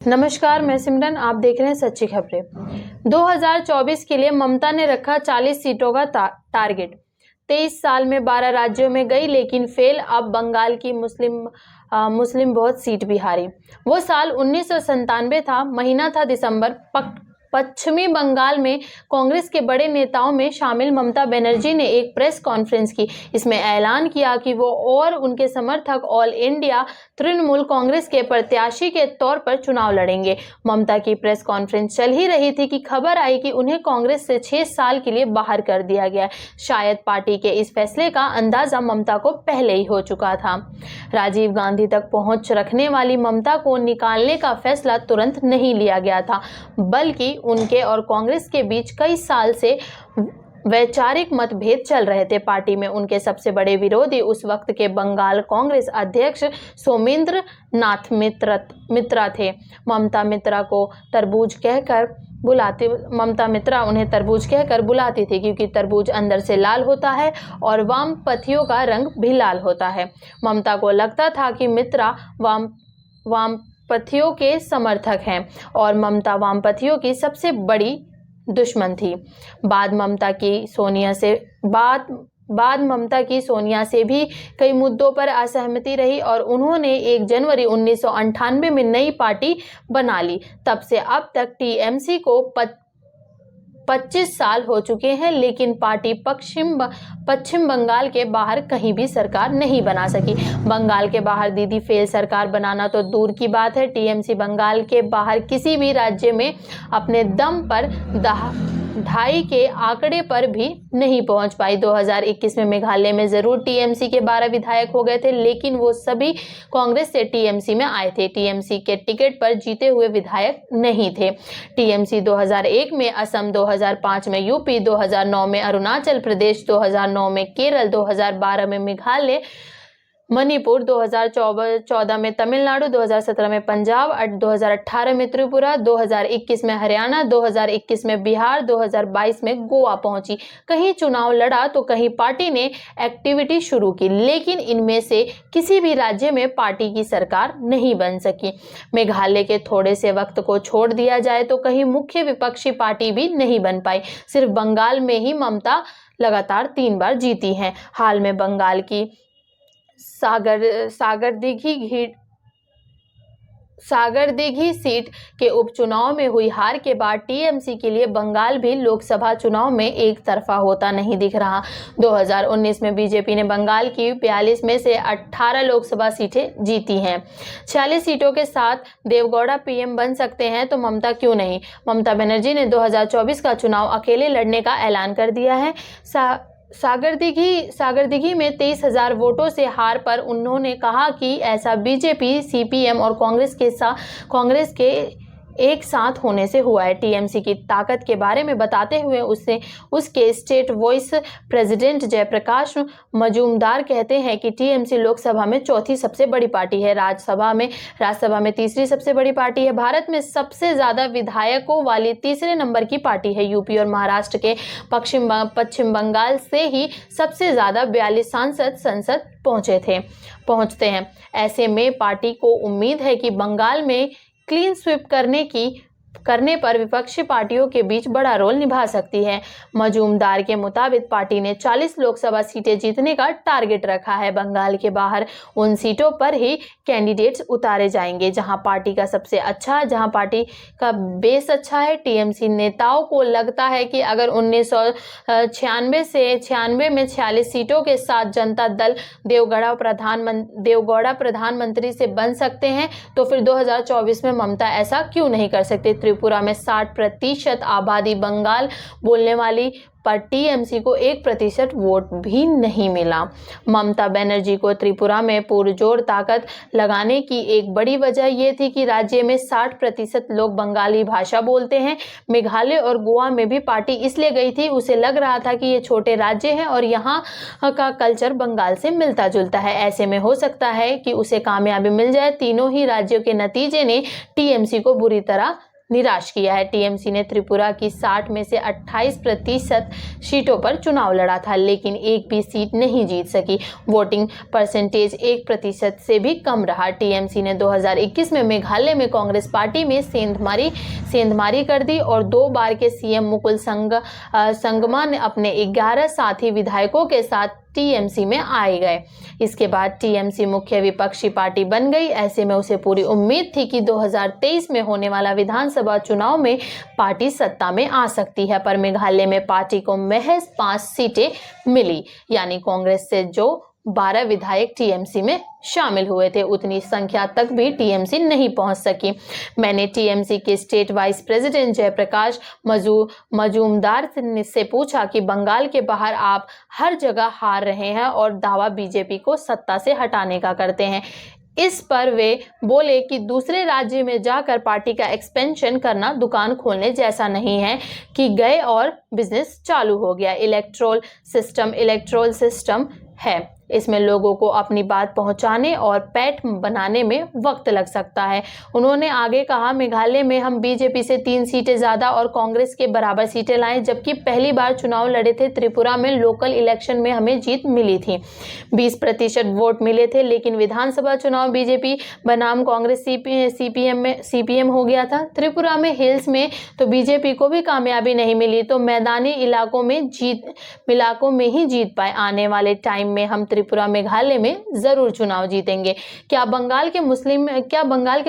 नमस्कार, मैं सिमरन। आप देख रहे हैं सच्ची खबरें। 2024 के लिए ममता ने रखा 40 सीटों का टारगेट। 23 साल में 12 राज्यों में गई लेकिन फेल। अब बंगाल की मुस्लिम बहुत सीट भी हारी। वो साल 1997 था, महीना था दिसंबर। पश्चिमी बंगाल में कांग्रेस के बड़े नेताओं में शामिल ममता बनर्जी ने एक प्रेस कॉन्फ्रेंस की। इसमें ऐलान किया कि वो और उनके समर्थक ऑल इंडिया तृणमूल कांग्रेस के प्रत्याशी के तौर पर चुनाव लड़ेंगे। ममता की प्रेस कॉन्फ्रेंस चल ही रही थी कि खबर आई कि उन्हें कांग्रेस से 6 साल के लिए बाहर कर दिया गया। शायद पार्टी के इस फैसले का अंदाजा ममता को पहले ही हो चुका था। राजीव गांधी तक पहुंच रखने वाली ममता को निकालने का फैसला तुरंत नहीं लिया गया था, बल्कि उनके और कांग्रेस के बीच कई साल से वैचारिक मतभेद चल रहे थे। पार्टी में उनके सबसे बड़े विरोधी उस वक्त के बंगाल कांग्रेस अध्यक्ष सोमेंद्र नाथ मित्रा थे। ममता मित्रा उन्हें तरबूज कहकर बुलाती थी, क्योंकि तरबूज अंदर से लाल होता है और वामपंथियों का रंग भी लाल होता है। ममता को लगता था कि मित्रा वामपंथियों के समर्थक हैं और ममता वामपंथियों की सबसे बड़ी दुश्मन थी। बाद ममता की सोनिया से भी कई मुद्दों पर असहमति रही और उन्होंने 1 जनवरी 1998 में नई पार्टी बना ली। तब से अब तक टीएमसी को 25 साल हो चुके हैं, लेकिन पार्टी पश्चिम बंगाल के बाहर कहीं भी सरकार नहीं बना सकी। बंगाल के बाहर दीदी फेल सरकार बनाना तो दूर की बात है, टीएमसी बंगाल के बाहर किसी भी राज्य में अपने दम पर 2.5 के आंकड़े पर भी नहीं पहुंच पाई। 2021 में मेघालय में जरूर टीएमसी के 12 विधायक हो गए थे, लेकिन वो सभी कांग्रेस से टीएमसी में आए थे। टीएमसी के टिकट पर जीते हुए विधायक नहीं थे। टीएमसी 2001 में असम, 2005 में यूपी, 2009 में अरुणाचल प्रदेश, 2009 में केरल, 2012 में मेघालय, मणिपुर, 2014 में तमिलनाडु, 2017 में पंजाब, 2018 में त्रिपुरा, 2021 में हरियाणा, 2021 में बिहार, 2022 में गोवा पहुंची। कहीं चुनाव लड़ा तो कहीं पार्टी ने एक्टिविटी शुरू की, लेकिन इनमें से किसी भी राज्य में पार्टी की सरकार नहीं बन सकी। मेघालय के थोड़े से वक्त को छोड़ दिया जाए तो कहीं मुख्य विपक्षी पार्टी भी नहीं बन पाई। सिर्फ बंगाल में ही ममता लगातार 3 बार जीती हैं। हाल में बंगाल की सागरदीघी सीट के उपचुनाव में हुई हार के बाद टीएमसी के लिए बंगाल भी लोकसभा चुनाव में एक तरफा होता नहीं दिख रहा। 2019 में बीजेपी ने बंगाल की 42 में से 18 लोकसभा सीटें जीती हैं। 46 सीटों के साथ देवगौड़ा पीएम बन सकते हैं, तो ममता क्यों नहीं? ममता बनर्जी ने 2024 का चुनाव अकेले लड़ने का ऐलान कर दिया है। सागरदीघी में 23,000 वोटों से हार पर उन्होंने कहा कि ऐसा बीजेपी, सीपीएम और कांग्रेस के एक साथ होने से हुआ है। टीएमसी की ताकत के बारे में बताते हुए उसके state vice president Jayprakash Majumdar कहते हैं कि टीएमसी लोकसभा में 4थी सबसे बड़ी पार्टी है, राज्यसभा में 3री सबसे बड़ी पार्टी है, भारत में सबसे ज्यादा विधायकों वाली 3रे नंबर की पार्टी है। यूपी और महाराष्ट्र के पश्चिम बंगाल से ही सबसे ज्यादा 42 सांसद संसद पहुंचते हैं। ऐसे में पार्टी को उम्मीद है कि बंगाल में क्लीन स्वीप करने पर विपक्षी पार्टियों के बीच बड़ा रोल निभा सकती है। मजूमदार के मुताबिक पार्टी ने 40 लोकसभा सीटें जीतने का टारगेट रखा है। बंगाल के बाहर उन सीटों पर ही कैंडिडेट्स उतारे जाएंगे जहां पार्टी का बेस अच्छा है। टीएमसी नेताओं को लगता है कि अगर 1996 में 46 सीटों के साथ जनता दल देवगौड़ा प्रधानमंत्री से बन सकते हैं, तो फिर 2024 में ममता ऐसा क्यों नहीं कर सकते? त्रिपुरा में 60% आबादी बंगाल बोलने वाली, पर टीएमसी को 1% वोट भी नहीं मिला। ममता बनर्जी को त्रिपुरा में पुरजोर ताकत लगाने की एक बड़ी वजह यह थी कि राज्य में 60% लोग बंगाली भाषा बोलते हैं। मेघालय और गोवा में भी पार्टी इसलिए गई थी, उसे लग रहा था कि ये छोटे राज्य हैं और यहाँ का कल्चर बंगाल से मिलता जुलता है। ऐसे में हो सकता है कि उसे कामयाबी मिल जाए। तीनों ही राज्यों के नतीजे ने टीएमसी को बुरी तरह निराश किया है। टीएमसी ने त्रिपुरा की 60 में से 28% सीटों पर चुनाव लड़ा था, लेकिन एक भी सीट नहीं जीत सकी। वोटिंग परसेंटेज 1% से भी कम रहा। टीएमसी ने 2021 में मेघालय में कांग्रेस पार्टी में सेंधमारी कर दी और 2 बार के सीएम मुकुल संगमा ने अपने 11 साथी विधायकों के साथ टीएमसी में आए गए। इसके बाद टीएमसी मुख्य विपक्षी पार्टी बन गई। ऐसे में उसे पूरी उम्मीद थी कि 2023 में होने वाला विधानसभा चुनाव में पार्टी सत्ता में आ सकती है, पर मेघालय में पार्टी को महज 5 सीटें मिली, यानी कांग्रेस से जो 12 विधायक टीएमसी में शामिल हुए थे, उतनी संख्या तक भी टीएमसी नहीं पहुंच सकी। मैंने टीएमसी के state vice president Jayprakash Majumdar से पूछा कि बंगाल के बाहर आप हर जगह हार रहे हैं और दावा बीजेपी को सत्ता से हटाने का करते हैं। इस पर वे बोले कि दूसरे राज्य में जाकर पार्टी का एक्सपेंशन करना दुकान खोलने जैसा नहीं है कि गए और बिजनेस चालू हो गया। इलेक्टोरल सिस्टम है, इसमें लोगों को अपनी बात पहुंचाने और पैठ बनाने में वक्त लग सकता है। उन्होंने आगे कहा, मेघालय में हम बीजेपी से 3 सीटें ज़्यादा और कांग्रेस के बराबर सीटें लाए, जबकि पहली बार चुनाव लड़े थे। त्रिपुरा में लोकल इलेक्शन में हमें जीत मिली थी, 20% वोट मिले थे, लेकिन विधानसभा चुनाव बीजेपी बनाम कांग्रेस सीपीएम हो गया था। त्रिपुरा में हिल्स में तो बीजेपी को भी कामयाबी नहीं मिली, तो मैदानी इलाकों में ही जीत पाए। आने वाले टाइम में हम त्रिपुरा मेघालय में जरूर चुनाव जीतेंगे। क्या बंगाल के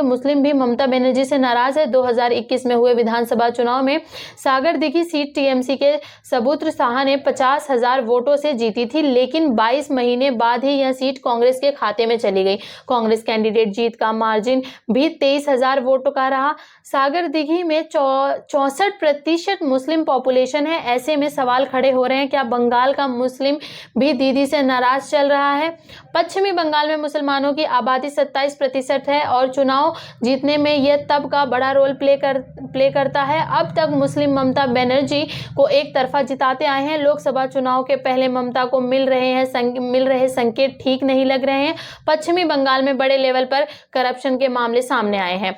मुस्लिम भी ममता बनर्जी से नाराज है? 2021 में हुए विधानसभा चुनाव में सागरदिघी सीट टीएमसी के सबूत्र शाह ने 50,000 वोटों से जीती थी, लेकिन 22 महीने बाद ही यह सीट कांग्रेस के खाते में चली गई। कांग्रेस कैंडिडेट जीत का मार्जिन भी 23,000 वोटों का रहा। सागरदिघी में 64% मुस्लिम पॉपुलेशन है। ऐसे में सवाल खड़े हो रहे हैं, क्या बंगाल का मुस्लिम भी दीदी से नाराज चल रहा है? पश्चिमी बंगाल में मुसलमानों की आबादी 27% है और चुनाव जीतने में यह तब का बड़ा रोल प्ले करता है। अब तक मुस्लिम ममता बनर्जी को एक तरफा जिताते आए हैं। लोकसभा चुनाव के पहले ममता को मिल रहे संकेत ठीक नहीं लग रहे हैं। पश्चिमी बंगाल में बड़े लेवल पर करप्शन के मामले सामने आए हैं।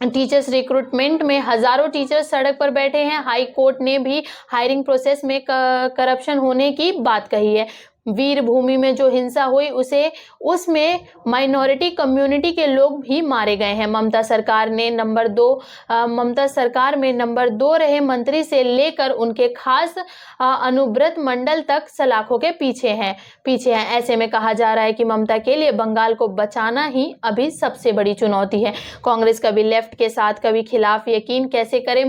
टीचर्स रिक्रूटमेंट में हजारों टीचर्स सड़क पर बैठे हैं। हाई कोर्ट ने भी हायरिंग प्रोसेस में करप्शन होने की बात कही है। वीरभूमि में जो हिंसा हुई उसमें माइनॉरिटी कम्युनिटी के लोग भी मारे गए हैं। ममता सरकार में नंबर 2 रहे मंत्री से लेकर उनके खास अनुव्रत मंडल तक सलाखों के पीछे हैं। ऐसे में कहा जा रहा है कि ममता के लिए बंगाल को बचाना ही अभी सबसे बड़ी चुनौती है। कांग्रेस कभी लेफ्ट के साथ कभी खिलाफ यकीन कैसे करे?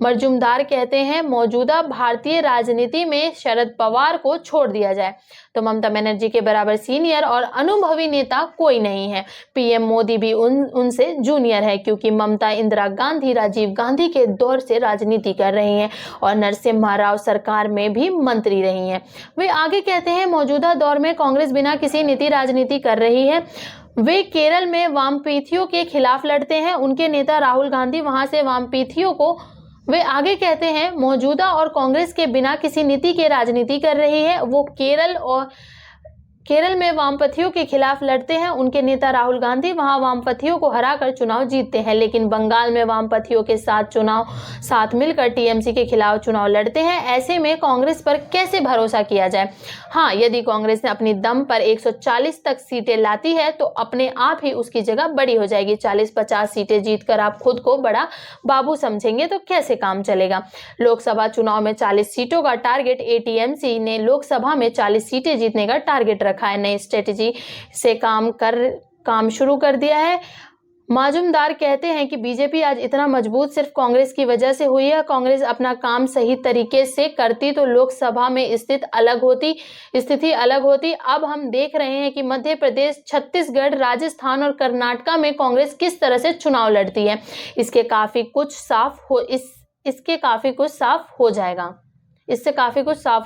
मजूमदार कहते हैं, मौजूदा भारतीय राजनीति में शरद पवार को छोड़ दिया जाए तो ममता बनर्जी के बराबर सीनियर और अनुभवी नेता कोई नहीं है। पीएम मोदी भी उनसे जूनियर है, क्योंकि ममता इंदिरा गांधी, राजीव गांधी के दौर से राजनीति कर रही हैं और नरसिम्हा राव सरकार में भी मंत्री रही हैं। वे आगे कहते हैं, मौजूदा दौर में कांग्रेस बिना किसी नीति राजनीति कर रही है। वे केरल में वामपंथियों के खिलाफ लड़ते हैं, उनके नेता राहुल गांधी वहां से वामपंथियों को वे आगे कहते हैं, मौजूदा और कांग्रेस के बिना किसी नीति के राजनीति कर रही है। वो केरल में वामपंथियों के खिलाफ लड़ते हैं, उनके नेता राहुल गांधी वहां वामपंथियों को हराकर चुनाव जीतते हैं, लेकिन बंगाल में वामपंथियों के साथ मिलकर टीएमसी के खिलाफ चुनाव लड़ते हैं। ऐसे में कांग्रेस पर कैसे भरोसा किया जाए? हाँ, यदि कांग्रेस ने अपनी दम पर 140 तक सीटें लाती है तो अपने आप ही उसकी जगह बड़ी हो जाएगी। 40-50 सीटें जीतकर आप खुद को बड़ा बाबू समझेंगे तो कैसे काम चलेगा? लोकसभा चुनाव में 40 सीटों का टारगेट, एटीएमसी ने लोकसभा में 40 सीटें जीतने का टारगेट रखा है। नई स्ट्रेटेजी से काम शुरू कर दिया है। मजूमदार कहते हैं कि बीजेपी आज इतना मजबूत सिर्फ कांग्रेस की वजह से हुई है। कांग्रेस अपना काम सही तरीके से करती तो लोकसभा में स्थिति अलग होती। अब हम देख रहे हैं कि मध्य प्रदेश, छत्तीसगढ़, राजस्थान और कर्नाटक में कांग्रेस किस तरह से चुनाव लड़ती है। इससे काफी कुछ साफ हो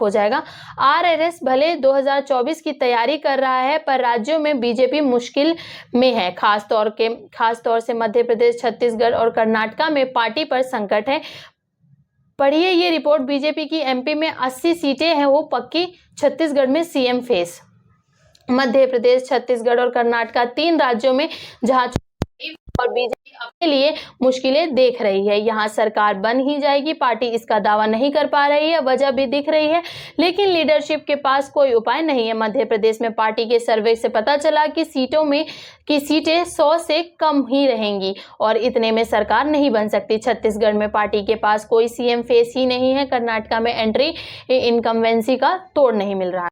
जाएगा। आरएसएस भले 2024 की तैयारी कर रहा है, पर राज्यों में बीजेपी मुश्किल में है। खास तौर से मध्य प्रदेश, छत्तीसगढ़ और कर्नाटक में पार्टी पर संकट है। पढ़िए ये रिपोर्ट। बीजेपी की एमपी में 80 सीटें हैं, वो पक्की। छत्तीसगढ़ में सीएम फेस। मध्य प्रदेश, छत्तीसगढ़ और कर्नाटक 3 राज्यों में जहां और बीजेपी अपने लिए मुश्किलें देख रही है। यहाँ सरकार बन ही जाएगी, पार्टी इसका दावा नहीं कर पा रही है, वजह भी दिख रही है, लेकिन लीडरशिप के पास कोई उपाय नहीं है। मध्य प्रदेश में पार्टी के सर्वे से पता चला कि सीटें 100 से कम ही रहेंगी और इतने में सरकार नहीं बन सकती। छत्तीसगढ़ में पार्टी के पास कोई सीएम फेस ही नहीं है। कर्नाटका में एंट्री इनकम्बेंसी का तोड़ नहीं मिल रहा है।